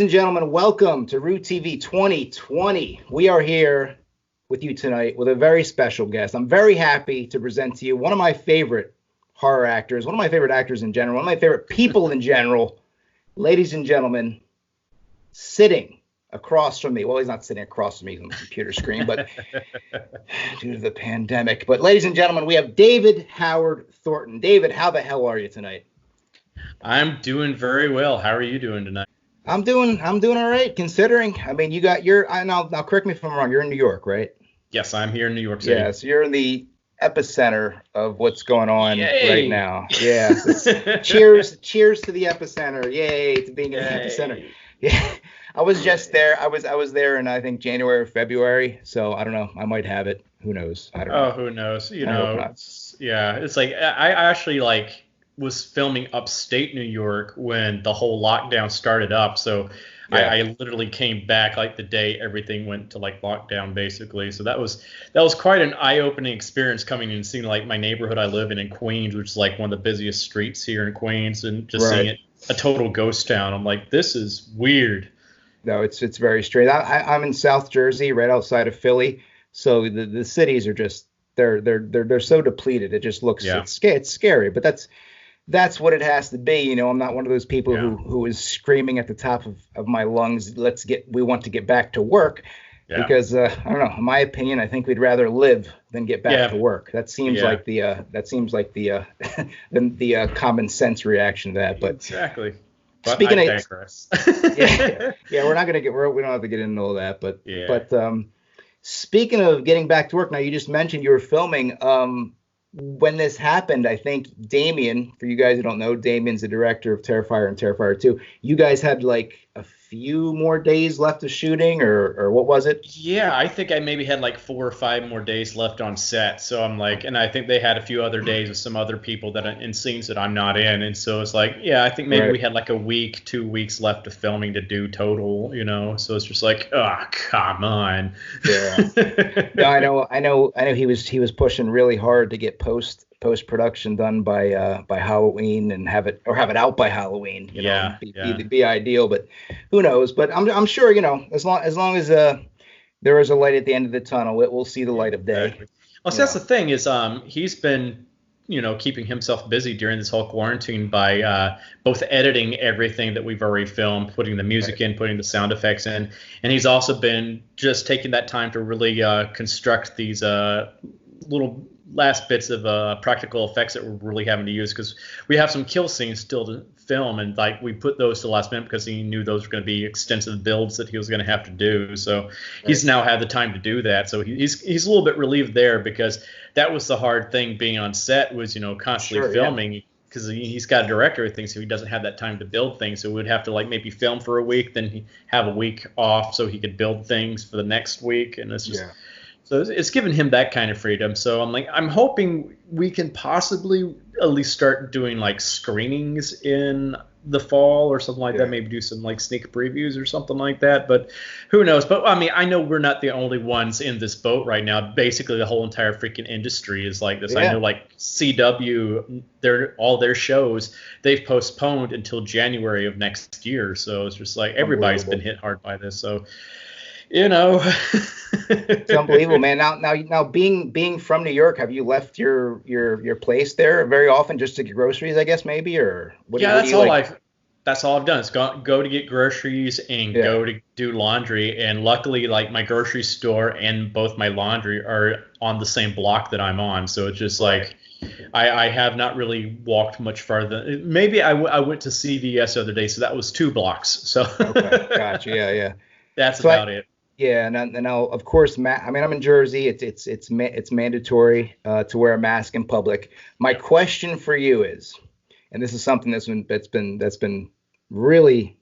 and gentlemen, welcome to Root TV 2020. We are here with you tonight with a very special guest. I'm very happy to present to you one of my favorite horror actors, one of my favorite actors in general, one of my favorite people in general. Ladies and gentlemen, sitting across from me. Well, he's not sitting across from me on the computer screen, but due to the pandemic. But ladies and gentlemen, we have David Howard Thornton. David, how the hell are you tonight? I'm doing very well. How are you doing tonight? I'm doing all right, considering. I mean, you got now correct me if I'm wrong. You're in New York, right? Yes, I'm here in New York City. Yeah, so you're in the epicenter of what's going on right now. Yeah. So cheers to the epicenter. Yay to being in the epicenter. Yeah. I was just there. I was there in I think January or February. So I don't know. I might have it. Who knows? I don't know. Oh, who knows? It's like I actually was filming upstate New York when the whole lockdown started up. So yeah. I literally came back the day everything went to lockdown basically. So that was quite an eye-opening experience coming in and seeing my neighborhood I live in Queens, which is one of the busiest streets here in Queens, and just seeing it a total ghost town. I'm like, this is weird. No, it's very strange. I'm in South Jersey, right outside of Philly. So the cities are just they're so depleted. It just looks it's scary, but that's what it has to be. I'm not one of those people who is screaming at the top of my lungs, we want to get back to work. Yeah. Because I don't know, in my opinion, I think we'd rather live than get back to work. That seems like the the common sense reaction to that. But exactly. But speaking I of digress. we're not gonna we don't have to get into all that. But speaking of getting back to work, now you just mentioned you were filming. When this happened, I think Damien, for you guys who don't know, Damien's the director of Terrifier and Terrifier 2. You guys had a few more days left of shooting, or what was it? Yeah, I think I maybe had 4 or 5 more days left on set. So I'm and I think they had a few other days with some other people that in scenes that I'm not in. And so it's I think maybe we had a week, 2 weeks left of filming to do total, So it's just come on. Yeah. No, I know he was pushing really hard to get post production done by Halloween and have it out by Halloween. Be ideal, but who knows? But I'm sure as long as there is a light at the end of the tunnel, it will see the light of day. Exactly. Well, so that's the thing is he's been keeping himself busy during this whole quarantine by both editing everything that we've already filmed, putting the music in, putting the sound effects in, and he's also been just taking that time to really construct these little last bits of practical effects that we're really having to use, because we have some kill scenes still to film, and we put those to the last minute because he knew those were going to be extensive builds that he was going to have to do. So he's now had the time to do that. So he's a little bit relieved there, because that was the hard thing being on set, was constantly filming, because he's got a director and things, so he doesn't have that time to build things. So we'd have to maybe film for a week, then he have a week off so he could build things for the next week, and it's just So it's given him that kind of freedom. So I'm hoping we can possibly at least start doing screenings in the fall or something like that. Maybe do some sneak previews or something like that. But who knows? But I know we're not the only ones in this boat right now. Basically, the whole entire freaking industry is like this. I know CW, all their shows, they've postponed until January of next year. So it's just everybody's been hit hard by this. So. It's unbelievable, man. Now, being from New York, have you left your place there very often just to get groceries, I guess, maybe, or what? That's all I've done. Is go to get groceries and go to do laundry. And luckily, my grocery store and both my laundry are on the same block that I'm on. So it's just I have not really walked much farther. Maybe I went to CVS the other day, so that was 2 blocks. So okay, gotcha. Yeah. That's about it. Yeah, and now of course, I'm in Jersey. It's mandatory to wear a mask in public. My question for you is, and this is something that's been really,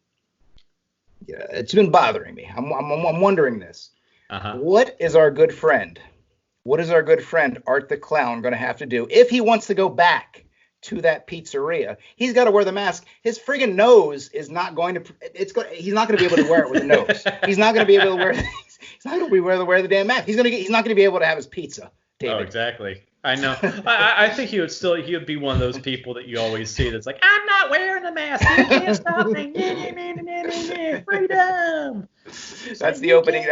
it's been bothering me. I'm wondering this. What is our good friend Art the Clown going to have to do if he wants to go back to that pizzeria? He's got to wear the mask. His friggin' nose is not going to. He's not going to be able to wear it with a nose. He's not going to be able to wear. He's not going to be able to wear the damn mask. He's not going to be able to have his pizza. David. Oh, exactly. I know. I think he would be one of those people that you always see that's like, I'm not wearing a mask. You can't stop me. Freedom. That's the opening.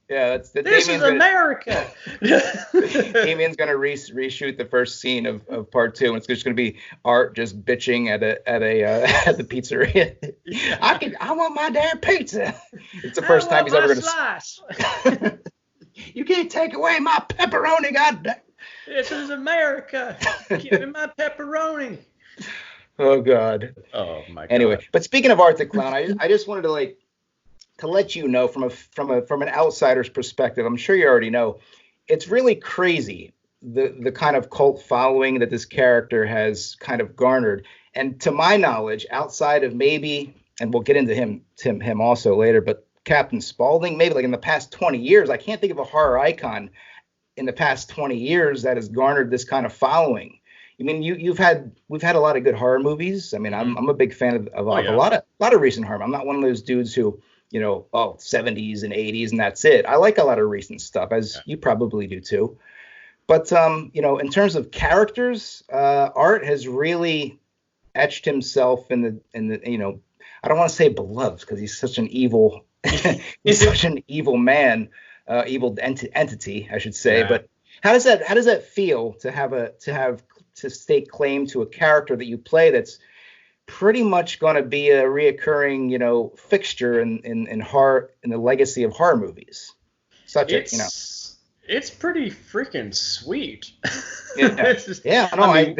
That's the This is America. Damien's gonna reshoot the first scene of part 2, and it's just gonna be Art just bitching at the pizzeria. Yeah. I want my damn pizza. It's the first time he's ever gonna slice. You can't take away my pepperoni, goddamn. This is America. Give me my pepperoni. Oh God. Oh my God. Anyway, but speaking of Art the Clown, I just wanted to let you know from an outsider's perspective. I'm sure you already know. It's really crazy the kind of cult following that this character has kind of garnered. And to my knowledge, outside of maybe, and we'll get into him also later, but Captain Spaulding, maybe like in the past 20 years, I can't think of a horror icon in the past 20 years that has garnered this kind of following. I mean, we've had a lot of good horror movies. I mean, I'm a big fan of a lot of recent horror. I'm not one of those dudes who, 70s and 80s and that's it. I like a lot of recent stuff, as you probably do too. But in terms of characters, Art has really etched himself in the I don't want to say beloved because he's such an evil he's such an evil man, evil entity, I should say. Yeah. But how does that feel to stake claim to a character that you play that's pretty much going to be a reoccurring, fixture in horror, in the legacy of horror movies? It's pretty freaking sweet. Yeah. I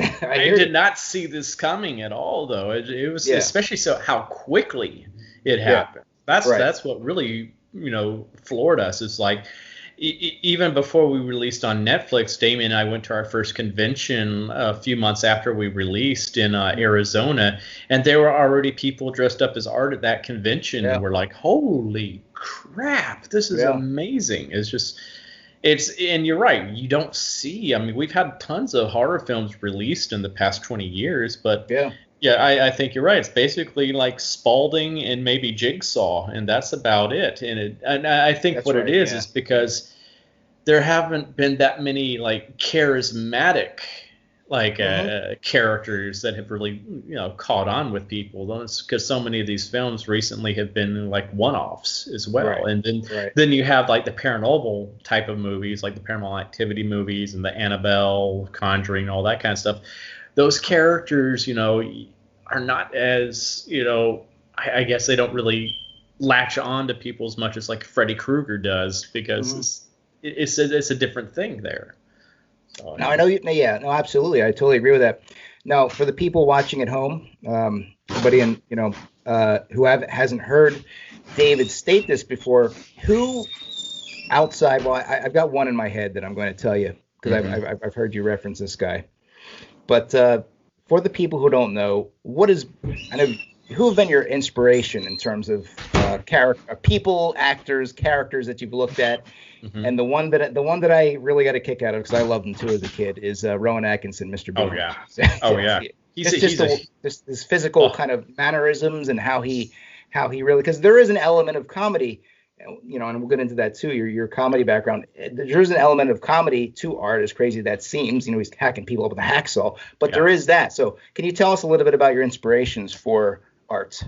did not see this coming at all, though. It was especially so how quickly it happened. That's what really floored us. It's like even before we released on Netflix, Damien and I went to our first convention a few months after we released in Arizona, and there were already people dressed up as Art at that convention, and we're like, holy crap, this is amazing. And you're right, you don't see, I mean, we've had tons of horror films released in the past 20 years, but I think you're right. It's basically like Spaulding and maybe Jigsaw, and that's about it. And I think that's what it is because there haven't been that many like charismatic characters that have really caught on with people. Because so many of these films recently have been like one-offs as well. And then you have like the paranormal type of movies, like the Paranormal Activity movies and the Annabelle, Conjuring, all that kind of stuff. Those characters, are not as, I guess they don't really latch on to people as much as like Freddy Krueger does because it's a different thing there. So, now I know you. Yeah, no, absolutely. I totally agree with that. Now, for the people watching at home, somebody who hasn't heard David state this before, who outside? Well, I've got one in my head that I'm going to tell you because I've heard you reference this guy. But for the people who don't know, who have been your inspiration in terms of people, actors, characters that you've looked at? And the one that I really got a kick out of because I loved him too as a kid is Rowan Atkinson, Mr. Bean. Oh yeah. He's his physical kind of mannerisms and how he really, because there is an element of comedy. And we'll get into that too, your comedy background. There's an element of comedy to Art, as crazy as that seems. He's hacking people up with a hacksaw, but there is that. So can you tell us a little bit about your inspirations for Art?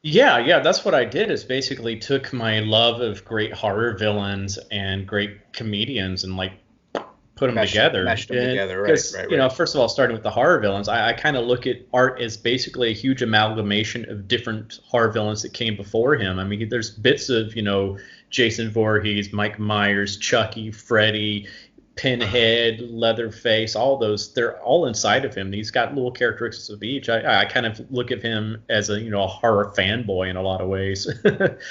Yeah, that's what I did is basically took my love of great horror villains and great comedians and like put them together. Meshed them together, right. First of all, starting with the horror villains, I kind of look at Art as basically a huge amalgamation of different horror villains that came before him. I mean, there's bits of, Jason Voorhees, Mike Myers, Chucky, Freddy, Pinhead, Leatherface, all those, they're all inside of him. He's got little characteristics of each. I kind of look at him as a horror fanboy in a lot of ways.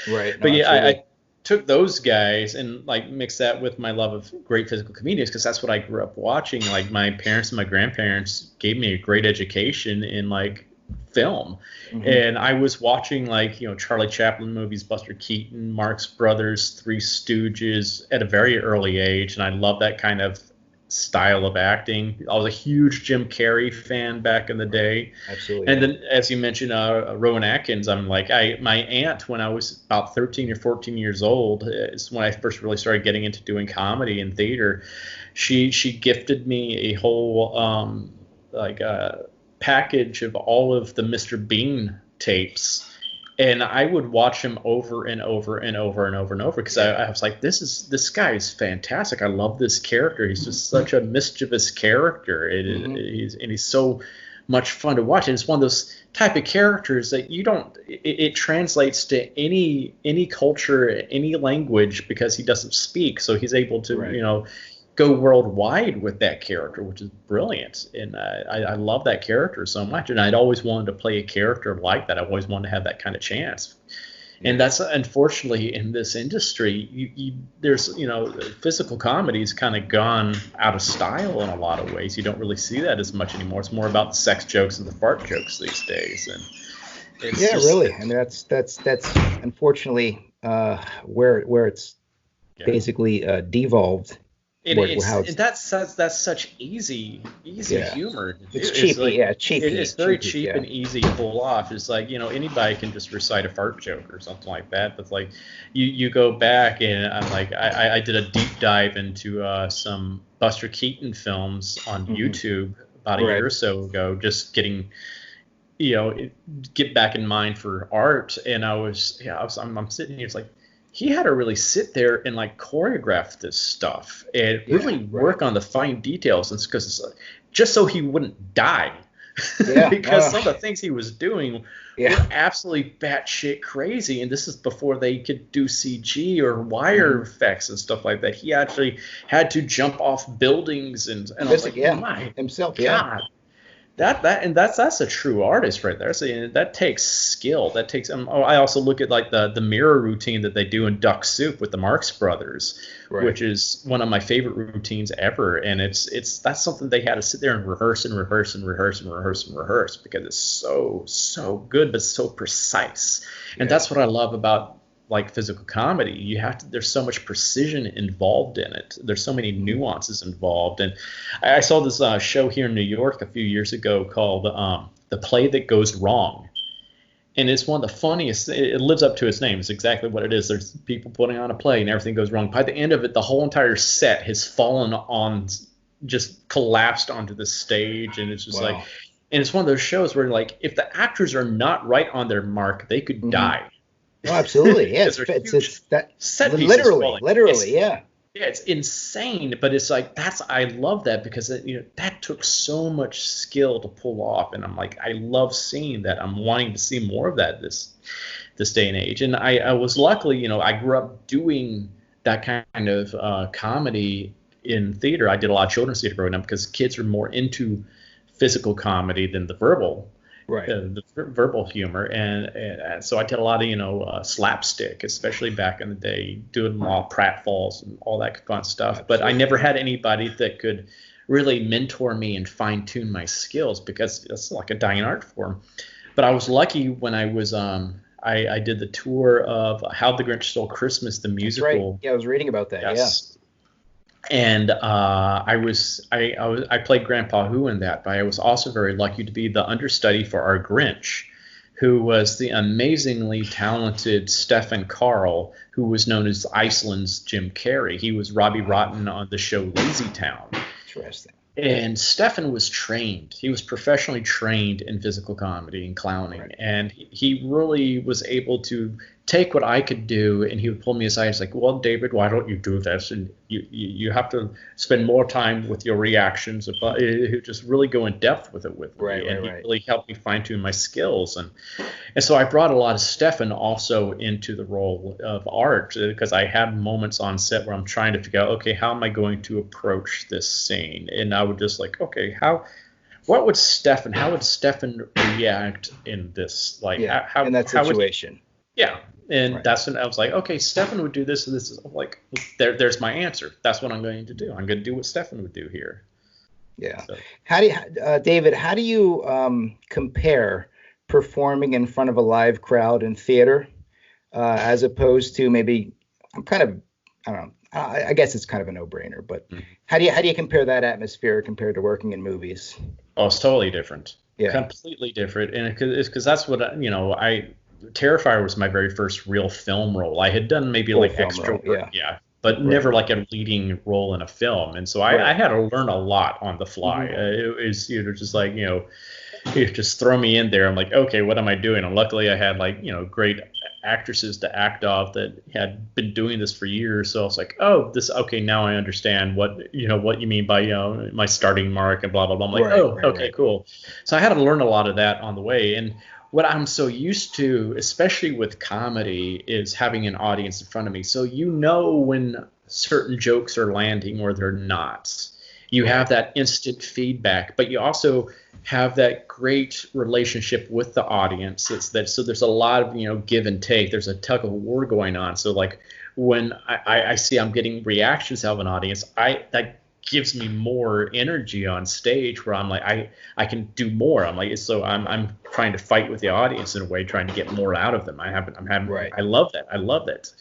Right. But I took those guys and like mixed that with my love of great physical comedians because that's what I grew up watching. Like my parents and my grandparents gave me a great education in like film. And I was watching like, Charlie Chaplin movies, Buster Keaton, Marx Brothers, Three Stooges at a very early age. And I love that kind of style of acting. I was a huge Jim Carrey fan back in the day. Absolutely. And then, as you mentioned, Rowan Atkins, I'm like, my aunt, when I was about 13 or 14 years old, is when I first really started getting into doing comedy and theater. She gifted me a whole package of all of the Mr. Bean tapes, and I would watch him over and over and over and over and over because I was like, this guy is fantastic. I love this character. He's just such a mischievous character. He's so much fun to watch. And it's one of those type of characters that it translates to any culture, any language, because he doesn't speak. So he's able to, go worldwide with that character, which is brilliant. And I love that character so much. And I'd always wanted to play a character like that. I always wanted to have that kind of chance. And that's unfortunately in this industry, there's physical comedy's kind of gone out of style in a lot of ways. You don't really see that as much anymore. It's more about the sex jokes and the fart jokes these days. And really. I mean, that's unfortunately where it's basically devolved. That's such easy humor. It's cheap. It's very cheap and easy to pull off. It's like, anybody can just recite a fart joke or something like that. But like you go back, and I'm like, I did a deep dive into some Buster Keaton films on YouTube about a year or so ago, just getting get back in mind for art. And I'm sitting here, it's like, he had to really sit there and like choreograph this stuff and really work on the fine details, and because just so he wouldn't die. Because some of the things he was doing were absolutely batshit crazy, and this is before they could do CG or wire effects and stuff like that. He actually had to jump off buildings and I was like, my himself, God. That's a true artist right there. So that takes skill. That takes. I also look at like the mirror routine that they do in Duck Soup with the Marx Brothers, which is one of my favorite routines ever. And that's something they had to sit there and rehearse because it's so good but so precise. And that's what I love about like physical comedy. There's so much precision involved in it. There's so many nuances involved. And I saw this show here in New York a few years ago called The Play That Goes Wrong. And it's one of the funniest. It lives up to its name. It's exactly what it is. There's people putting on a play and everything goes wrong. By the end of it, the whole entire set has fallen on, just collapsed onto the stage. And it's just like, and it's one of those shows where like, if the actors are not right on their mark, they could die. Oh, absolutely. Yeah. it's that literally. Yeah, it's insane, but it's like I love that because that took so much skill to pull off, and I'm like, I love seeing that. I'm wanting to see more of that this day and age. And I was luckily, I grew up doing that kind of comedy in theater. I did a lot of children's theater growing up because kids are more into physical comedy than the verbal. The verbal humor, and so I did a lot of slapstick, especially back in the day, doing all pratfalls and all that fun stuff. Absolutely. But I never had anybody that could really mentor me and fine tune my skills because it's like a dying art form. But I was lucky when I was I did the tour of How the Grinch Stole Christmas, the musical. That's right. Yeah, I was reading about that. Yes. And I played Grandpa Who in that, but I was also very lucky to be the understudy for our Grinch, who was the amazingly talented Stefan Karl, who was known as Iceland's Jim Carrey. He was Robbie Rotten on the show Lazy Town. Interesting. And Stefan was trained. He was professionally trained in physical comedy and clowning. And he really was able to take what I could do, and he would pull me aside. He's like, well, David, why don't you do this? And you have to spend more time with your reactions. But he just really go in depth with it with me. And he really helped me fine tune my skills. And so I brought a lot of Stefan also into the role of art because I had moments on set where I'm trying to figure out, okay, how am I going to approach this scene? And I would just like, okay, how would Stefan react in this? Like, how in that situation? And that's when I was like, okay, Stefan would do this, and this is like, there's my answer. That's what I'm going to do. I'm going to do what Stefan would do here. Yeah. So. How do you, David? How do you compare performing in front of a live crowd in theater as opposed to maybe? I don't know. I guess it's kind of a no-brainer, but Mhm. how do you compare that atmosphere compared to working in movies? Oh, it's totally different. Yeah. Completely different. And it's because that's what, Terrifier was my very first real film role. I had done maybe Full like film extra role, work, yeah. yeah, but Right. never like a leading role in a film. And so I, Right. I had to learn a lot on the fly. Mhm. It was, just like, you just throw me in there. I'm like, okay, what am I doing? And luckily I had like, great actresses to act off that had been doing this for years. So I was like, oh, okay, now I understand what you mean by, my starting mark and blah, blah, blah. I'm like, Right, oh, right, okay, right. cool. So I had to learn a lot of that on the way. And what I'm so used to, especially with comedy, is having an audience in front of me. So when certain jokes are landing or they're not. You Right. have that instant feedback, but you also have that great relationship with the audience. So there's a lot of give and take. There's a tug of war going on. So like when I see I'm getting reactions out of an audience, that gives me more energy on stage where I'm like I can do more. I'm trying to fight with the audience in a way, trying to get more out of them. Right. I love that. I love that.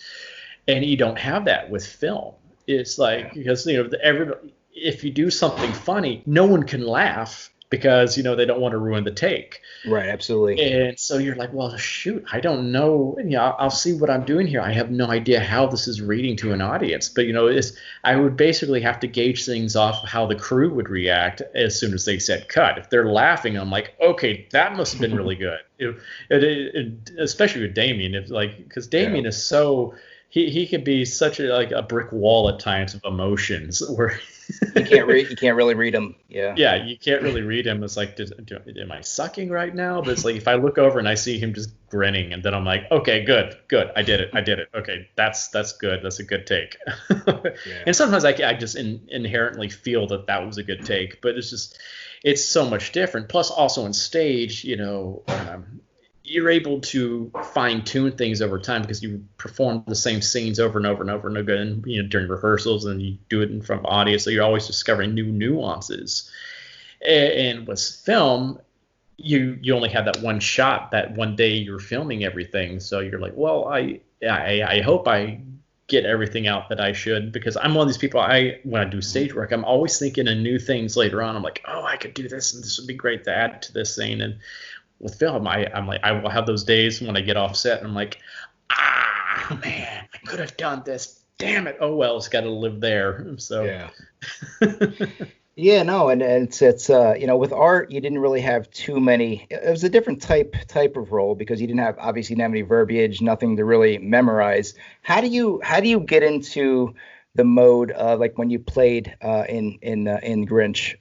And you don't have that with film. It's like, because everybody, if you do something funny, no one can laugh because they don't want to ruin the take. Right, absolutely. And so you're like, well, shoot, I don't know. I'll see what I'm doing here. I have no idea how this is reading to an audience. But I would basically have to gauge things off of how the crew would react as soon as they said cut. If they're laughing, I'm like, okay, that must have been really good. Especially with Damien, because Damien is so. He can be such a brick wall at times of emotions where you can't really read them. Yeah, you can't really read him. It's like, am I sucking right now? But it's like if I look over and I see him just grinning, and then I'm like, okay, good, I did it. Okay, that's good. That's a good take. And sometimes I just inherently feel that was a good take, but it's so much different. Plus, also on stage, you're able to fine tune things over time because you perform the same scenes over and over and over and again, during rehearsals, and you do it in front of audience. So you're always discovering new nuances. And with film, you only have that one shot, that one day you're filming everything. So you're like, well, I hope I get everything out that I should, because I'm one of these people, when I do stage work, I'm always thinking of new things later on. I'm like, oh, I could do this, and this would be great to add to this scene. And with film, I'm like, I will have those days when I get off set and I'm like, man, I could have done this. Damn it. Oh, well, it's got to live there. So yeah, no, and it's with art, you didn't really have too many. It was a different type of role because you didn't have any verbiage, nothing to really memorize. How do you get into the mode like when you played in Grinch?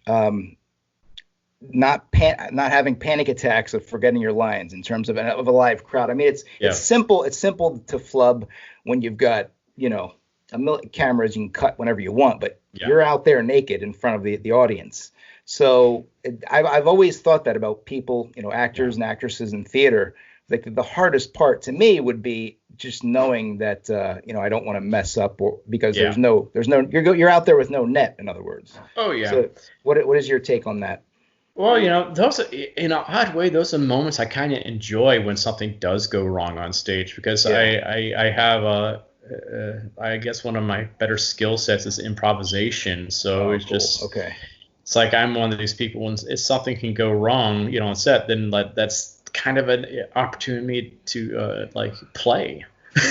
Not having panic attacks of forgetting your lines in terms of a live crowd. I mean, it's simple. It's simple to flub when you've got a million cameras. You can cut whenever you want, but you're out there naked in front of the audience. So I've always thought that about people, actors and actresses in theater. Like the hardest part to me would be just knowing that I don't want to mess up, because there's no you're out there with no net, in other words. Oh yeah. So what is your take on that? Well, those, in an odd way, those are moments I kind of enjoy when something does go wrong on stage, because I have I guess one of my better skill sets is improvisation. So it's cool. It's like I'm one of these people, when if something can go wrong, on set, then that's kind of an opportunity to play.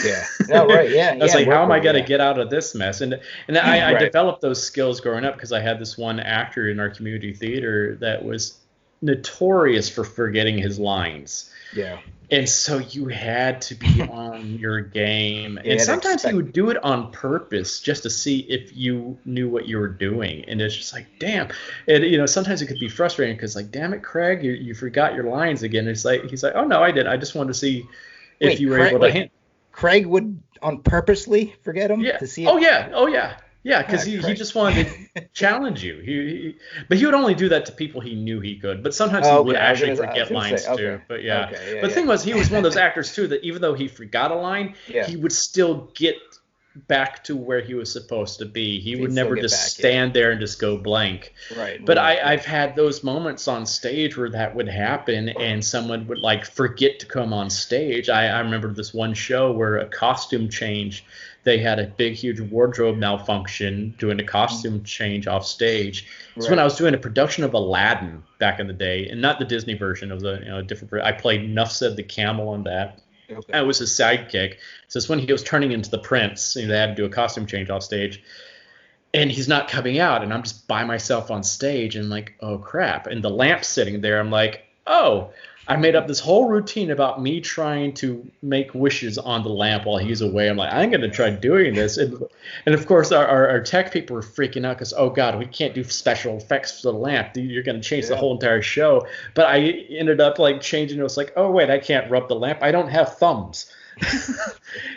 Yeah. No, right. Yeah. I was like, how am I going to get out of this mess? And I developed those skills growing up because I had this one actor in our community theater that was notorious for forgetting his lines. Yeah. And so you had to be on your game. And sometimes he would do it on purpose just to see if you knew what you were doing. And it's just like, damn. And, sometimes it could be frustrating because, like, damn it, Craig, you forgot your lines again. He's like, oh, no, I did. I just wanted to see if you were able to handle. Craig would on purposely forget him to see. Oh yeah, because he just wanted to challenge you. But he would only do that to people he knew he could. But sometimes he would actually forget lines too. But but the thing was, he was one of those actors too that even though he forgot a line, he would still get back to where he was supposed to be. He would He'd never still get just back, stand there and just go blank. Right. But right. I've had those moments on stage where that would happen and someone would like forget to come on stage. I remember this one show where a costume change, they had a big, huge wardrobe malfunction doing a costume change off stage. It's when I was doing a production of Aladdin back in the day, and not the Disney version. It was a different version. I played Nuff Said the Camel on that. Okay. I was his sidekick. So it's when he was turning into the prince. They had to do a costume change off stage. And he's not coming out, and I'm just by myself on stage, and like, oh crap. And the lamp's sitting there. I'm like, oh, I made up this whole routine about me trying to make wishes on the lamp while he's away. I'm like, I'm going to try doing this. And of course, our tech people were freaking out because, oh, God, we can't do special effects for the lamp. You're going to change the whole entire show. But I ended up like changing. It was like, oh, wait, I can't rub the lamp. I don't have thumbs.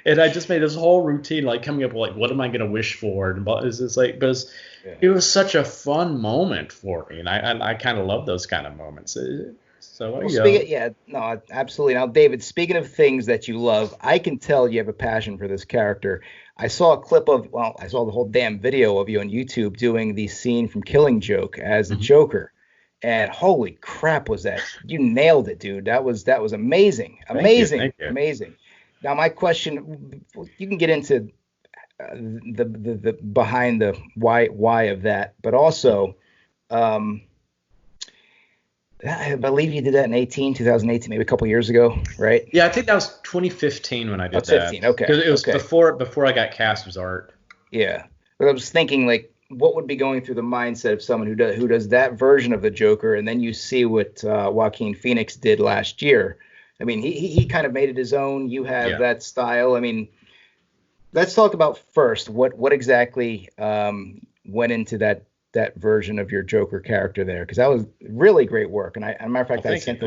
And I just made this whole routine, like coming up with like, what am I going to wish for? And it's like, because it was such a fun moment for me. And I kind of love those kind of moments. So, no, absolutely. Now, David, speaking of things that you love, I can tell you have a passion for this character. I saw a clip I saw the whole damn video of you on YouTube doing the scene from Killing Joke as the Joker. And holy crap, was that, you nailed it, dude. That was amazing. Amazing. Thank you. Amazing. Now, my question, you can get into the behind the why of that, but also, I believe you did that in 2018, maybe a couple years ago, right? Yeah, I think that was 2015 when I did that. 2015, okay. Because it was before I got cast as Art. Yeah, but I was thinking, like, what would be going through the mindset of someone who does that version of the Joker, and then you see what Joaquin Phoenix did last year. I mean, he kind of made it his own. You have that style. I mean, let's talk about first what exactly went into that version of your Joker character there, because that was really great work. And as a matter of fact, I sent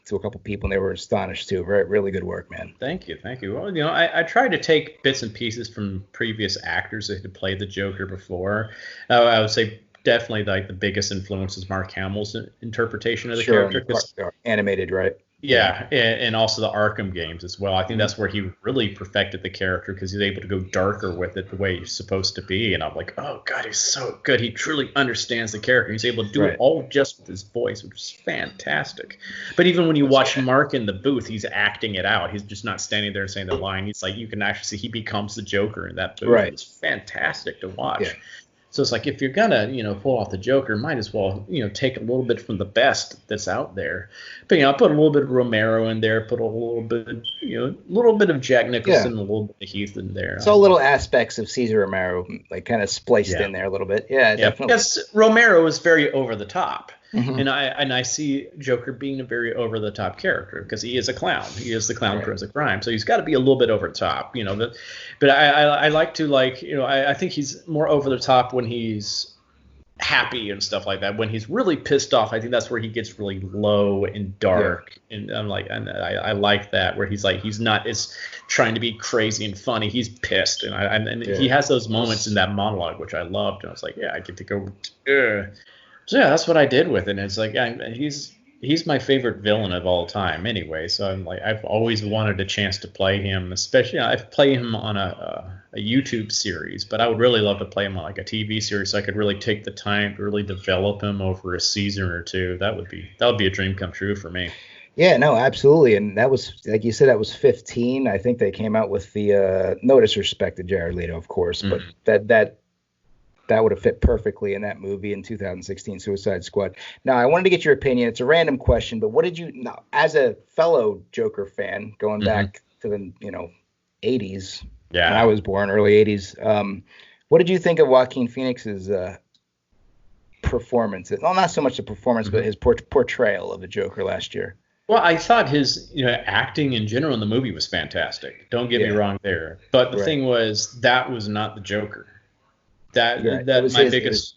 to a couple people and they were astonished too. Really good work, man. Thank you. Well, I tried to take bits and pieces from previous actors that had played the Joker before. I would say definitely like the biggest influence is Mark Hamill's interpretation of the character. Animated, right? Yeah, and also the Arkham games as well. I think that's where he really perfected the character, because he's able to go darker with it the way he's supposed to be. And I'm like, oh, God, he's so good. He truly understands the character. He's able to do it all just with his voice, which is fantastic. But even when you watch Mark in the booth, he's acting it out. He's just not standing there saying the line. He's like, you can actually see he becomes the Joker in that booth. Right. It's fantastic to watch. Yeah. So it's like, if you're gonna, pull off the Joker, might as well, take a little bit from the best that's out there. But I put a little bit of Romero in there, put a little bit, of Jack Nicholson, a little bit of Heath in there. So little aspects of Cesar Romero, like kind of spliced in there a little bit. Yeah, definitely. Because Romero is very over the top. Mm-hmm. And I see Joker being a very over the top character, because he is a clown. He is the clown prince of crime. So he's got to be a little bit over the top, But I like to I think he's more over the top when he's happy and stuff like that. When he's really pissed off, I think that's where he gets really low and dark. Yeah. And I'm like, I like that, where he's like, he's not as trying to be crazy and funny. He's pissed, and he has those moments in that monologue, which I loved. And I was like, I get to go. So yeah, that's what I did with it. And it's like, he's my favorite villain of all time anyway. So I'm like, I've always wanted a chance to play him, especially I've played him on a YouTube series, but I would really love to play him on like a TV series, so I could really take the time to really develop him over a season or two. That would be a dream come true for me. Yeah, no, absolutely. And that was, like you said, that was 15. I think they came out with the no disrespect to Jared Leto, of course, but that would have fit perfectly in that movie in 2016, Suicide Squad. Now, I wanted to get your opinion. It's a random question, but what did you, as a fellow Joker fan, going back to the 80s, when I was born, early 80s, what did you think of Joaquin Phoenix's performance? Well, not so much the performance, but his portrayal of the Joker last year. Well, I thought his acting in general in the movie was fantastic. Don't get me wrong there. But the thing was, that was not the Joker. That my biggest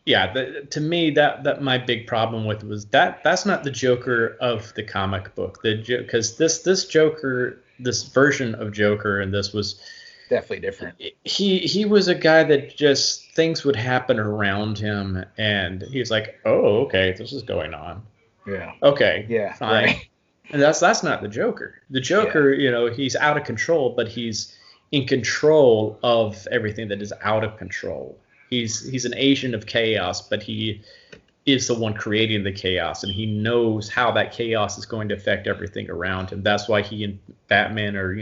to me that my big problem with it was that's not the Joker of the comic book, because this Joker, this version of Joker, and this was definitely different. He was a guy that just things would happen around him, and he's like, oh, okay, this is going on. Yeah. Okay. Fine. Right. And that's not the Joker. The Joker, he's out of control, but he's in control of everything that is out of control. He's an agent of chaos, but he is the one creating the chaos, and he knows how that chaos is going to affect everything around him. That's why he and Batman are,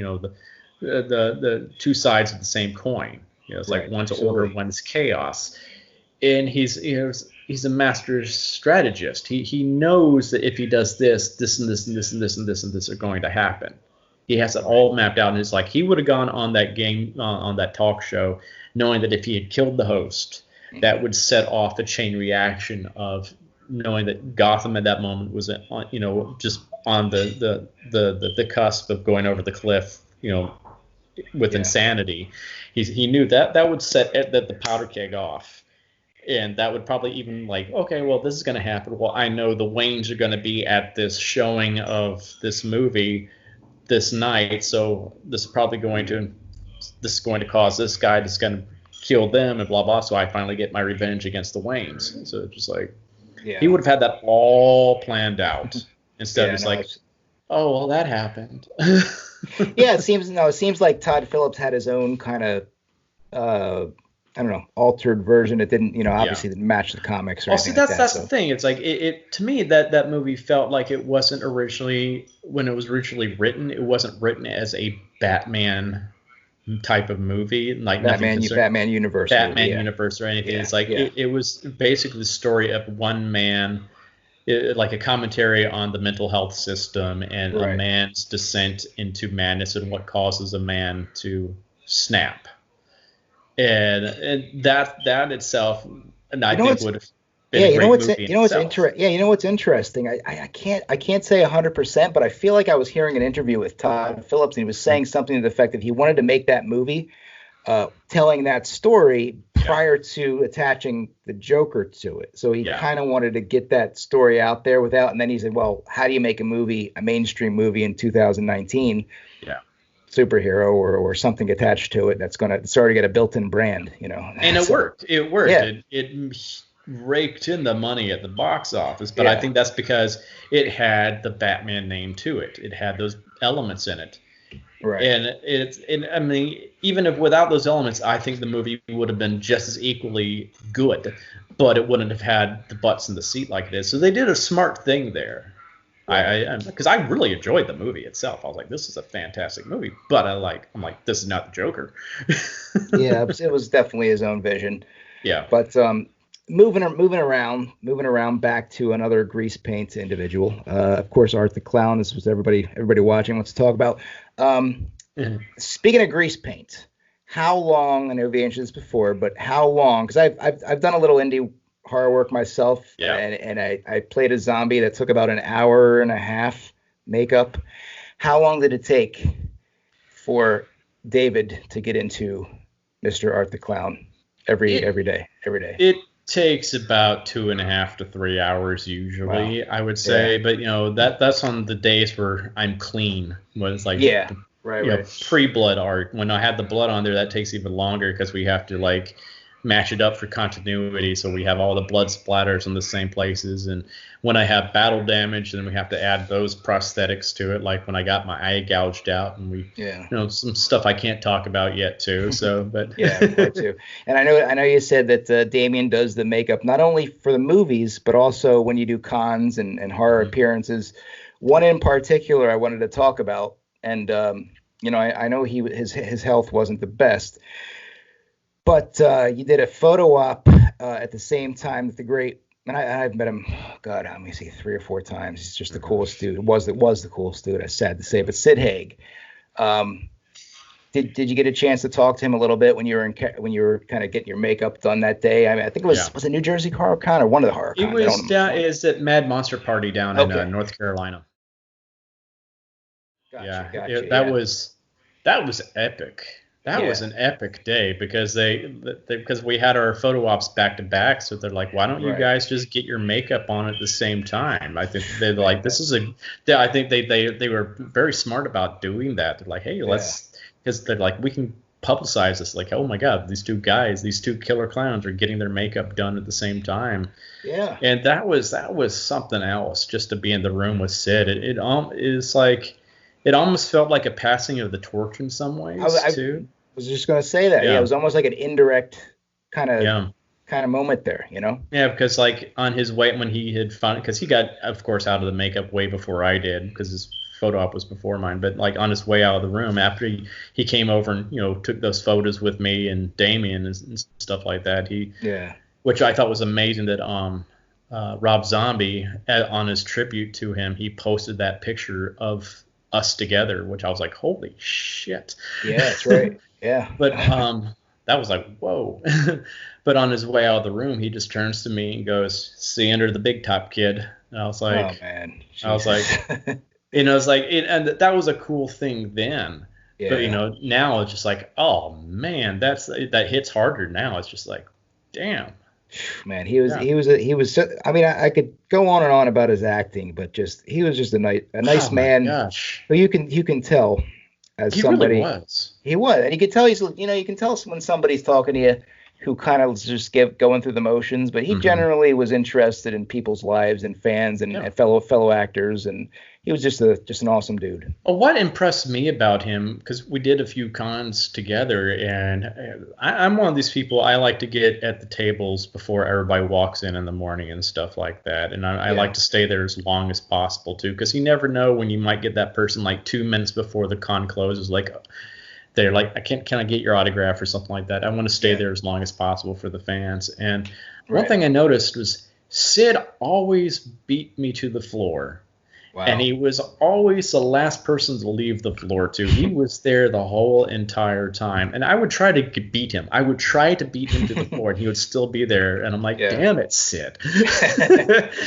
the two sides of the same coin. It's like one's order, one's chaos. And he's a master strategist. He knows that if he does this, this and this and this and this and this and this are going to happen. He has it all mapped out, and it's like he would have gone on that game, on that talk show, knowing that if he had killed the host, that would set off the chain reaction of knowing that Gotham at that moment was, just on the cusp of going over the cliff, with insanity. He knew that would set the powder keg off. And that would probably even like, okay, well, this is going to happen. Well, I know the Waynes are going to be at this showing of this movie this night, so this is going to cause this guy that's going to kill them and blah blah. So I finally get my revenge against the Waynes. So it's just like he would have had that all planned out instead of just oh well, that happened. It seems like Todd Phillips had his own kind of I don't know, altered version. It didn't, obviously didn't match the comics or anything like that. That's the thing. It's like it to me that movie felt like it wasn't originally, when it was originally written, it wasn't written as a Batman type of movie, like Batman universe universe or anything. It's like it was basically the story of one man, like a commentary on the mental health system and a man's descent into madness and what causes a man to snap. And that itself, and I think would have been a great movie. What's interesting? I can't say 100%, but I feel like I was hearing an interview with Todd Phillips, and he was saying something to the effect that he wanted to make that movie, telling that story prior to attaching the Joker to it. So he kind of wanted to get that story out there without, and then he said, well, how do you make a mainstream movie in 2019? Yeah. Superhero or something attached to it that's going to sort of get a built-in brand, And it worked. It worked. Yeah. It raked in the money at the box office, but I think that's because it had the Batman name to it. It had those elements in it. Right. And I mean, even if without those elements, I think the movie would have been just as equally good, but it wouldn't have had the butts in the seat like it is. So they did a smart thing there. Because I really enjoyed the movie itself. I was like, this is a fantastic movie, but I'm like, this is not the Joker. It was definitely his own vision. Yeah. But moving around back to another grease paint individual. Of course, Art the Clown. This was everybody watching wants to talk about. Speaking of grease paint, how long? I know we answered this before, but how long? Because I've done a little indie horror work myself, and I played a zombie that took about an hour and a half makeup. How long did it take for David to get into Mr. Art the Clown every day? It takes about 2.5 to 3 hours usually, I would say. But that's on the days where I'm clean. When it's like pre-blood art. When I have the blood on there, that takes even longer because we have to match it up for continuity, so we have all the blood splatters in the same places. And when I have battle damage, then we have to add those prosthetics to it, like when I got my eye gouged out, and some stuff I can't talk about yet too. So, but too. And I know you said that Damien does the makeup not only for the movies, but also when you do cons and horror appearances. One in particular I wanted to talk about, and I know his health wasn't the best. But you did a photo op at the same time that the great, and I've met him, God, let me see, 3 or 4 times. He's just the coolest dude. Was the coolest dude, it's sad to say. But Sid Haig, did you get a chance to talk to him a little bit when you were kind of getting your makeup done that day? I mean, I think it was it New Jersey Horror Con or one of the Horror Cons? It was is at Mad Monster Party down in North Carolina. Gotcha, that was epic. That was an epic day because because we had our photo ops back to back. So they're like, why don't you guys just get your makeup on at the same time? I think they're like, I think they were very smart about doing that. They're like, hey, because they're like, we can publicize this. Like, oh my God, these two killer clowns are getting their makeup done at the same time. Yeah. And that was something else, just to be in the room with Sid. It is like, it almost felt like a passing of the torch in some ways too. was just gonna say that. Yeah, it was almost like an indirect kind of moment there, you know? Yeah, because like on his way when he had found, because he got, of course, out of the makeup way before I did, because his photo op was before mine. But like on his way out of the room after he came over and took those photos with me and Damien and stuff like that. Which I thought was amazing that Rob Zombie on his tribute to him, he posted that picture of us together, which I was like, holy shit. Yeah, that's right. Yeah. But that was like, whoa. But on his way out of the room, he just turns to me and goes, "See you under the big top, kid." And I was like, oh man. Jesus. I was like, and that was a cool thing then. Yeah. But now it's just like, oh man, that hits harder now. It's just like, damn. Man, he was I mean, I could go on and on about his acting, but he was just a nice man. Gosh. But you can tell as somebody. He really was. He was, and you can tell you can tell when somebody's talking to you who kind of just going through the motions, but he generally was interested in people's lives and fans and fellow actors, and he was just an awesome dude. Well, what impressed me about him, because we did a few cons together, and I'm one of these people, I like to get at the tables before everybody walks in the morning and stuff like that, and I like to stay there as long as possible too, because you never know when you might get that person like 2 minutes before the con closes, like they're like, can I get your autograph or something like that? I want to stay there as long as possible for the fans. And one thing I noticed was Sid always beat me to the floor. Wow. And he was always the last person to leave the floor too. He was there the whole entire time. And I would try to beat him. I would try to beat him to the floor, and he would still be there. And I'm like, damn it, Sid.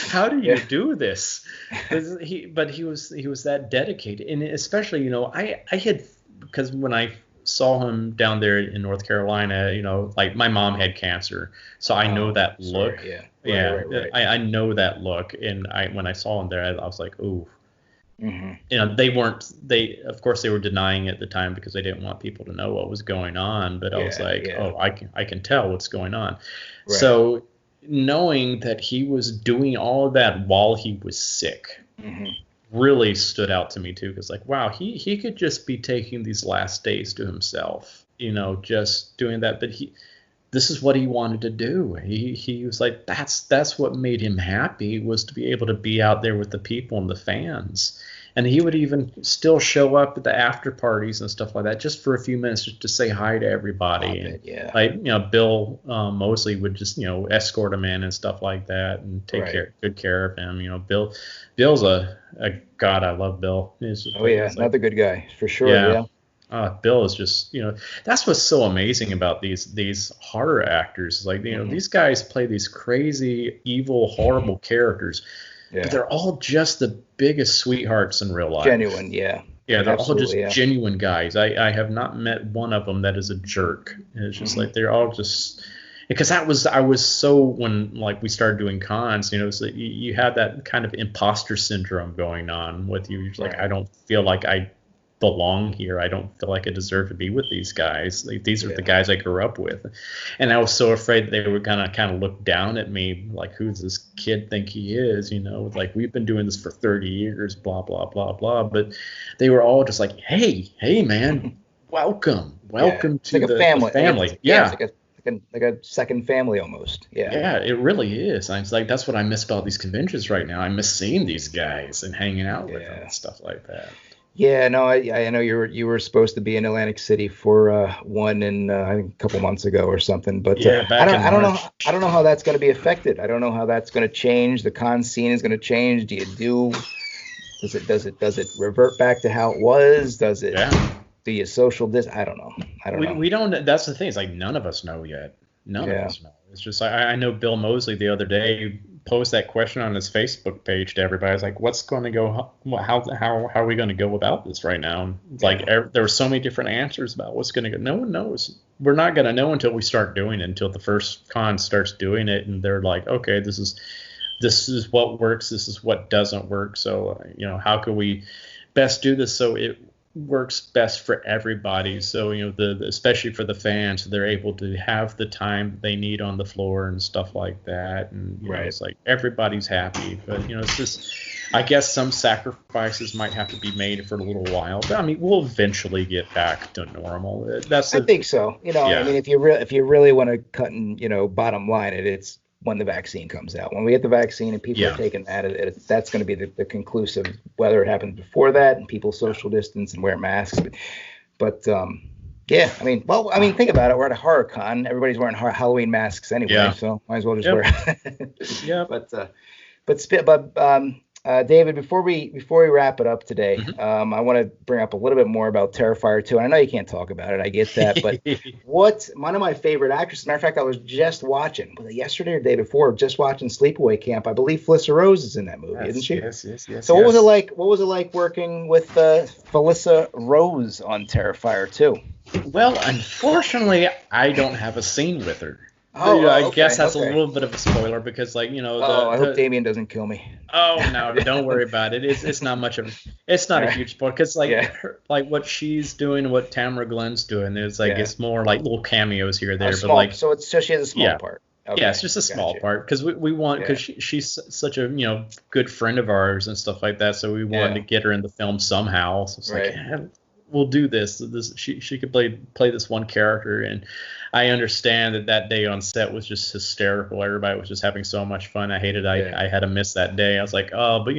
How do you do this? But he was that dedicated. And especially, I had, because when I saw him down there in North Carolina, like my mom had cancer, so I know that look. Right. I know that look, and when I saw him there, I was like, ooh. Mm-hmm. They of course they were denying it at the time because they didn't want people to know what was going on, but I was like, oh, I can tell what's going on. Right. So knowing that he was doing all of that while he was sick. Mm-hmm. Really stood out to me too, because like, wow, he could just be taking these last days to himself, just doing that, but this is what he wanted to do. He was like, that's what made him happy, was to be able to be out there with the people and the fans. And he would even still show up at the after parties and stuff like that, just for a few minutes, just to say hi to everybody. Bill Moseley would just, escort him in and stuff like that, and take good care of him. Bill's a god. I love Bill. Another good guy for sure. Bill is just, that's what's so amazing about these horror actors. Like, these guys play these crazy, evil, horrible characters. Yeah. But they're all just the biggest sweethearts in real life. Genuine, yeah. Yeah, they're all just genuine guys. I have not met one of them that is a jerk. And it's just like, they're all just, because I was so, when like we started doing cons, so you had that kind of imposter syndrome going on with you. You're like, I don't feel like I belong here. I don't feel like I deserve to be with these guys. Like, these are the guys I grew up with, and I was so afraid that they were gonna kind of look down at me, like, who's this kid think he is? Like, we've been doing this for 30 years, blah blah blah blah. But they were all just like, hey man, welcome to like the family. Like a second family almost. Yeah, it really is. I was like, that's what I miss about these conventions right now. I miss seeing these guys and hanging out with them and stuff like that. Yeah, no, I know you were supposed to be in Atlantic City for one in I think a couple months ago or something, but I don't know how that's going to be affected. I don't know how that's going to change. The con scene is going to change. Does it revert back to how it was? Does it? Yeah. Do you social dis? I don't know. We don't. That's the thing. It's like none of us know yet. None of us know. It's just I know Bill Moseley the other day posed that question on his Facebook page to everybody. I was like, what's going to go? How are we going to go about this right now? Like, there were so many different answers about what's going to go. No one knows. We're not going to know until we start doing it. Until the first con starts doing it, and they're like, okay, this is what works. This is what doesn't work. So how can we best do this so it works best for everybody. So, especially for the fans, they're able to have the time they need on the floor and stuff like that. And, it's like everybody's happy. But, it's just, I guess some sacrifices might have to be made for a little while. But, I mean, we'll eventually get back to normal. I think so. I mean, if you really want to cut and, bottom line it's when the vaccine comes out. When we get the vaccine and people are taking that, that's going to be the conclusive, whether it happens before that and people social distance and wear masks. But think about it. We're at a horror con. Everybody's wearing Halloween masks anyway, so might as well just wear it. Yeah. But David, before we wrap it up today, I want to bring up a little bit more about Terrifier 2. And I know you can't talk about it. I get that. But one of my favorite actresses, matter of fact, I was just watching, was it yesterday or the day before, just watching Sleepaway Camp. I believe Felissa Rose is in that movie, isn't she? Yes. So what was it like? What was it like working with Felissa Rose on Terrifier 2? Well, unfortunately, I don't have a scene with her. I guess that's a little bit of a spoiler because, I hope Damien doesn't kill me. Oh no, don't worry about it. It's not much of it's not a huge spoiler because what she's doing, what Tamara Glenn's doing is it's more like little cameos here or there, so she has a small part. Okay. Yeah, it's just a small part because we want because she's such a good friend of ours and stuff like that, so we wanted to get her in the film somehow. So it's like we'll do this. She could play this one character, and I understand that day on set was just hysterical. Everybody was just having so much fun. I hated I had to miss that day. I was like, oh, but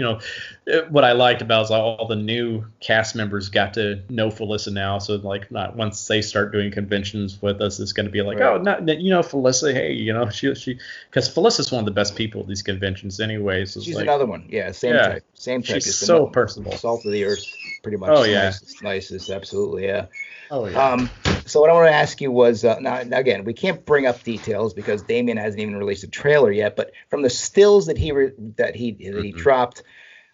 what I liked about it is all the new cast members got to know Felissa now. So not once they start doing conventions with us, it's going to be like, Felissa, hey, she because Felissa's one of the best people at these conventions anyway. So she's another one. Yeah, same type. She's just so personable. Salt of the earth, pretty much. Oh yeah, nicest, absolutely, yeah. Oh yeah. So what I want to ask you was, now again, we can't bring up details because Damien hasn't even released a trailer yet. But from the stills that he dropped,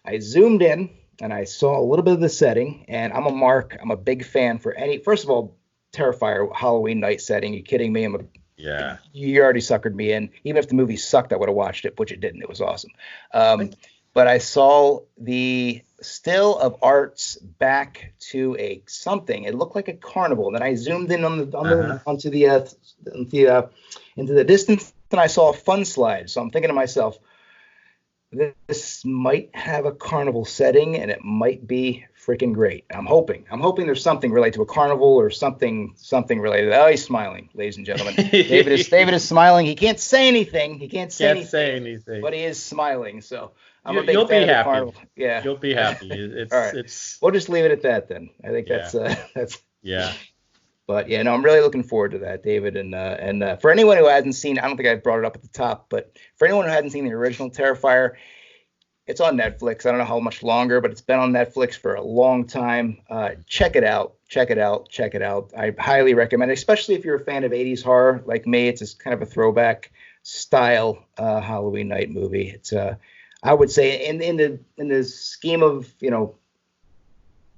I zoomed in and I saw a little bit of the setting. And I'm a big fan for first of all, Terrifier Halloween night setting. You kidding me? You already suckered me in. Even if the movie sucked, I would have watched it, which it didn't. It was awesome. But I saw the still of arts back to something. It looked like a carnival. And then I zoomed in into the distance, and I saw a fun slide. So I'm thinking to myself, this might have a carnival setting, and it might be freaking great. I'm hoping there's something related to a carnival or something related. Oh, he's smiling, ladies and gentlemen. David is smiling. He can't say anything. Say anything. But he is smiling. So I'm a big you'll fan be of happy. Carnival. Yeah, you'll be happy. All right. We'll just leave it at that then. I think that's yeah. But yeah, no, I'm really looking forward to that, David. And for anyone who hasn't seen, I don't think I brought it up at the top, but for anyone who hasn't seen the original Terrifier, it's on Netflix. I don't know how much longer, but it's been on Netflix for a long time. Check it out. I highly recommend it, especially if you're a fan of 80s horror like me. It's just kind of a throwback style Halloween night movie. It's I would say in the scheme of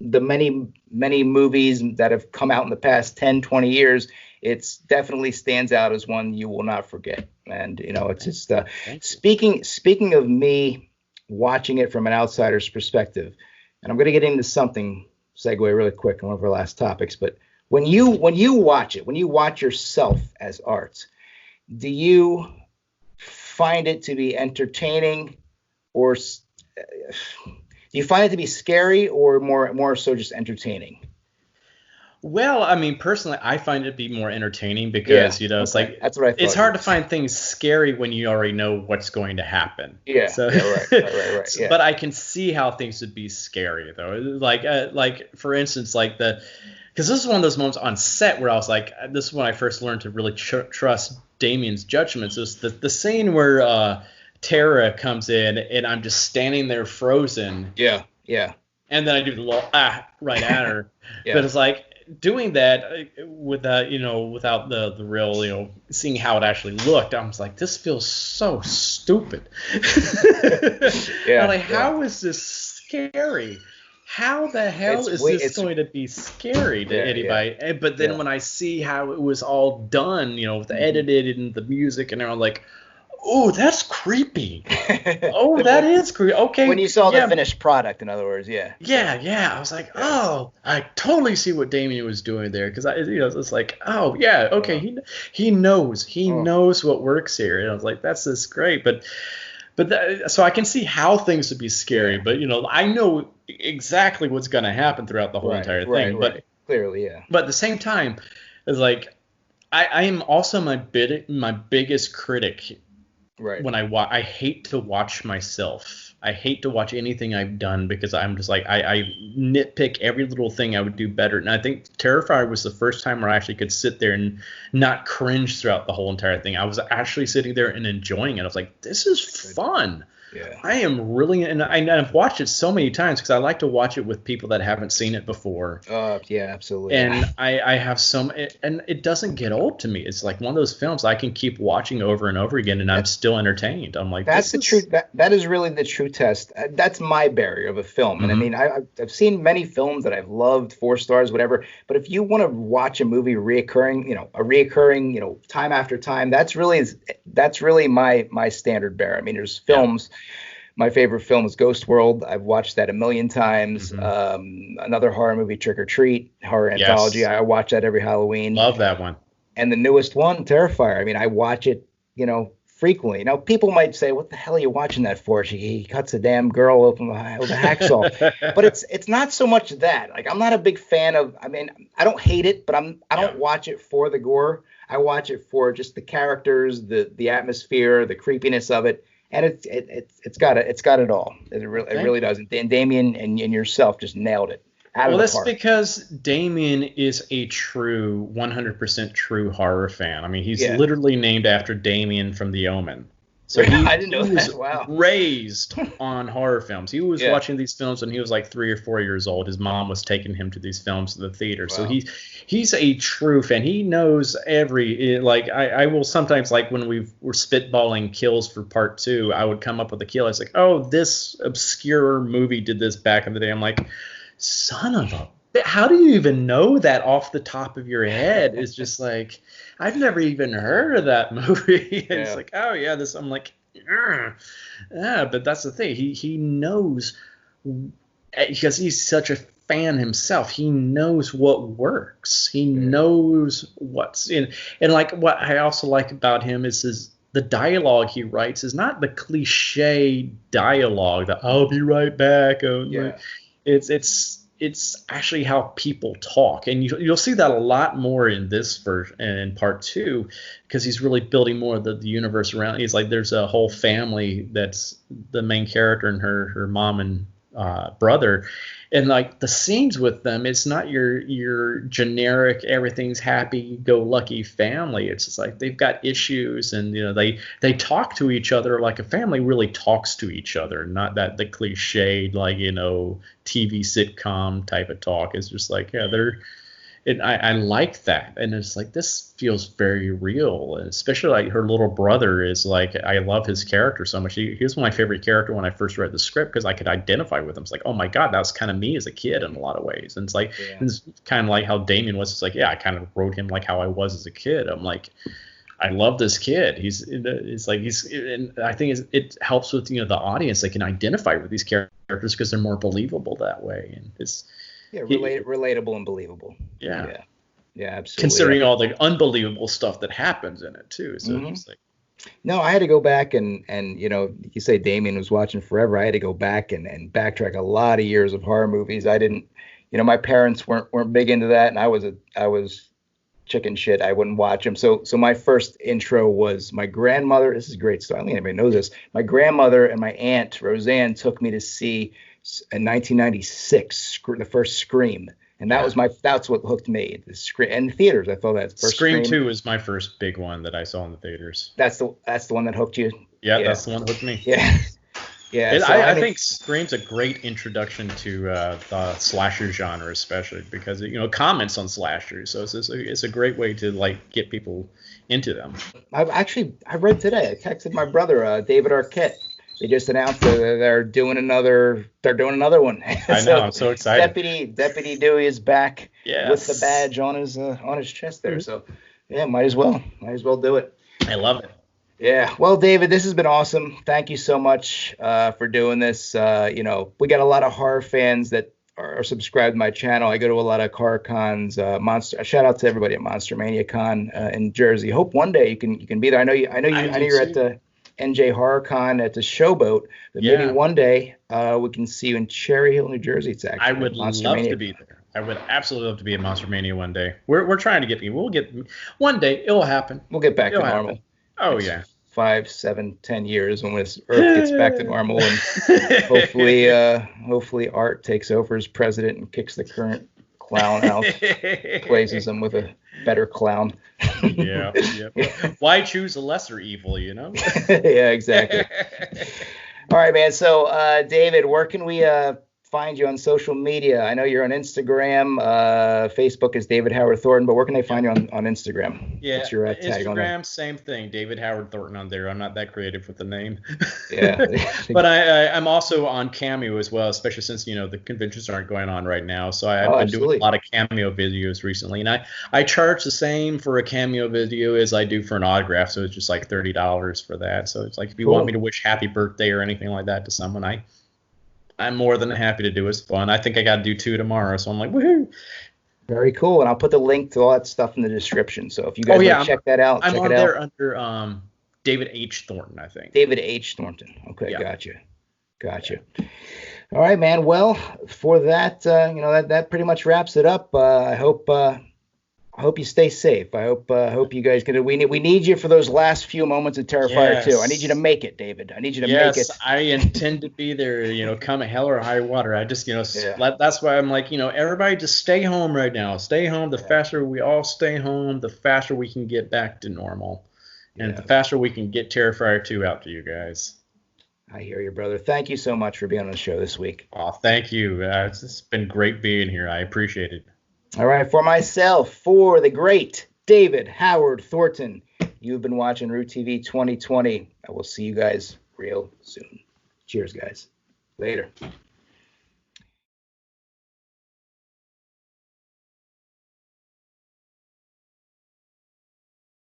the many movies that have come out in the past 10, 20 years, it's definitely stands out as one you will not forget. And it's just speaking of me watching it from an outsider's perspective, and I'm going to get into something, segue really quick on one of our last topics, but when you watch yourself as Art, do you find it to be entertaining, or do you find it to be scary, or more so just entertaining? Well, I mean, personally, I find it to be more entertaining because, it's like, that's what I thought. It's hard to find things scary when you already know what's going to happen. Yeah. So, right. Yeah. But I can see how things would be scary, though. Like for instance, because this is one of those moments on set where I was like, this is when I first learned to really trust Damien's judgments. Is the scene where Tara comes in and I'm just standing there frozen. Yeah. And then I do the little right at her. Yeah. But it's like, doing that without the real seeing how it actually looked, I was like, this feels so stupid. How is this scary? How the hell is this going to be scary to anybody? Yeah. But then when I see how it was all done, with the edited and the music, and I'm like, oh, that's creepy. Oh, that is creepy. Okay. When you saw yeah. the finished product, in other words, yeah. Yeah. I was like, oh, I totally see what Damien was doing there, because it's like, oh yeah, okay, he knows what works here, and I was like, that's just great, so I can see how things would be scary, but I know exactly what's going to happen throughout the whole entire thing, but clearly, yeah. But at the same time, it's like I am also my biggest critic. Right. When I hate to watch myself. I hate to watch anything I've done, because I'm just like, I nitpick every little thing I would do better. And I think Terrifier was the first time where I actually could sit there and not cringe throughout the whole entire thing. I was actually sitting there and enjoying it. I was like, this is fun. Yeah. I am really, and I've watched it so many times because I like to watch it with people that haven't seen it before. Yeah, absolutely. And I have and it doesn't get old to me. It's like one of those films I can keep watching over and over again, and I'm still entertained. I'm like, that's the truth. That is really the true test. That's my barrier of a film. And I mean, I've seen many films that I've loved, 4 stars, whatever. But if you want to watch a movie reoccurring, time after time, that's really my standard bearer. I mean, there's films. My favorite film is Ghost World. I've watched that a million times. Another horror movie, Trick or Treat, horror anthology. I watch that every Halloween. Love that one. And the newest one, Terrifier. I mean, I watch it, frequently. Now, people might say, "What the hell are you watching that for?" He cuts a damn girl open with a hacksaw. But it's not so much that. Like, I'm not a big fan of. I mean, I don't hate it, but I don't watch it for the gore. I watch it for just the characters, the atmosphere, the creepiness of it. And it's got it all. It really does. And Damien and yourself just nailed it. That's because Damien is a true 100% true horror fan. I mean, he's literally named after Damien from The Omen. So I didn't know that. Wow. Raised on horror films. He was watching these films when he was like 3 or 4 years old. His mom was taking him to these films in the theater. Wow. So he's a true fan. He knows I will sometimes, like when we were spitballing kills for part 2, I would come up with a kill. I was like, oh, this obscure movie did this back in the day. I'm like, son of a, how do you even know that off the top of your head? It's just like, I've never even heard of that movie. It's like, oh yeah, this. I'm like, but that's the thing. He knows, because he's such a fan himself. He knows what works. He knows what's in. And like, what I also like about him is the dialogue he writes is not the cliche dialogue that I'll be right back. It's actually how people talk, and you'll see that a lot more in this version and in part 2, because he's really building more of the universe around. He's like, there's a whole family that's the main character and her mom and brother, and like the scenes with them, it's not your generic everything's happy-go-lucky family. It's just like they've got issues, and they talk to each other like a family really talks to each other, not that the cliched TV sitcom type of talk. It's just like and I like that, and it's like, this feels very real, and especially like her little brother is like, I love his character so much. He was my favorite character when I first read the script, because I could identify with him. It's like, oh my god, that was kind of me as a kid in a lot of ways. And it's like, it's kind of like how Damien was. It's like, I kind of wrote him like how I was as a kid. I'm like, I love this kid. And I think it helps with the audience. They can identify with these characters because they're more believable that way, and it's. Yeah, relatable and believable. Yeah, absolutely. Considering all the unbelievable stuff that happens in it too. So it's like, no, I had to go back and you say Damien was watching forever. I had to go back and backtrack a lot of years of horror movies. I didn't, my parents weren't big into that, and I was chicken shit. I wouldn't watch them. So my first intro was my grandmother. This is a great story. I don't think anybody knows this. My grandmother and my aunt Roseanne took me to see in 1996 the first Scream, and that's what hooked me. The Scream in theaters. I thought that first Scream 2 was my first big one that I saw in the theaters. That's the one that hooked you. Yeah, that's the one that hooked me. Yeah. I think Scream's a great introduction to the slasher genre, especially because it comments on slashers, so it's a great way to like get people into them. I read today. I texted my brother, David Arquette. They just announced that they're doing another one. I know, I'm so excited. Deputy Dewey is back with the badge on his chest there. So might as well do it. I love it. Yeah. Well, David, this has been awesome. Thank you so much for doing this. We got a lot of horror fans that are subscribed to my channel. I go to a lot of car cons. Shout out to everybody at Monster Mania Con in Jersey. Hope one day you can be there. I know you're at the NJ Horror Con at the Showboat. But maybe one day we can see you in Cherry Hill, New Jersey. It's actually I would love to be there. I would absolutely love to be at Monster Mania one day. We're trying to get people. We'll get one day. It'll happen. We'll get back to normal. Happen. Oh yeah. 5, 7, 10 years when this Earth gets back to normal, and hopefully Art takes over as president and kicks the current clown out, replaces him with a better clown. Yeah. Why choose a lesser evil, you know? Yeah, exactly. All right, man. So, David, where can we find you on social media? I know you're on Instagram. Facebook is David Howard Thornton, but where can they find you on Instagram? Yeah, what's your tag on there? Instagram, same thing, David Howard Thornton on there. I'm not that creative with the name. Yeah. But I'm also on CAMEO as well, especially since, the conventions aren't going on right now. So I've been doing a lot of CAMEO videos recently. And I charge the same for a CAMEO video as I do for an autograph. So it's just like $30 for that. So it's like if you want me to wish happy birthday or anything like that to someone, I'm more than happy to do. It's fun. I think I got to do 2 tomorrow, so I'm like, woohoo! Very cool. And I'll put the link to all that stuff in the description. So if you guys want to check that out, I'm check on it there out. under David H. Thornton, I think. David H. Thornton. Okay, gotcha. All right, man. Well, for that, that pretty much wraps it up. I hope you stay safe. I hope you guys can. We need you for those last few moments of Terrifier 2. I need you to make it, David. I need you to make it. Yes, I intend to be there. Come hell or high water. I just, that's why I'm like, everybody just stay home right now. Stay home. The faster we all stay home, the faster we can get back to normal, and the faster we can get Terrifier 2 out to you guys. I hear you, brother. Thank you so much for being on the show this week. Oh, thank you. It's been great being here. I appreciate it. All right, for myself, for the great David Howard Thornton, you've been watching Root TV 2020. I will see you guys real soon. Cheers, guys. Later.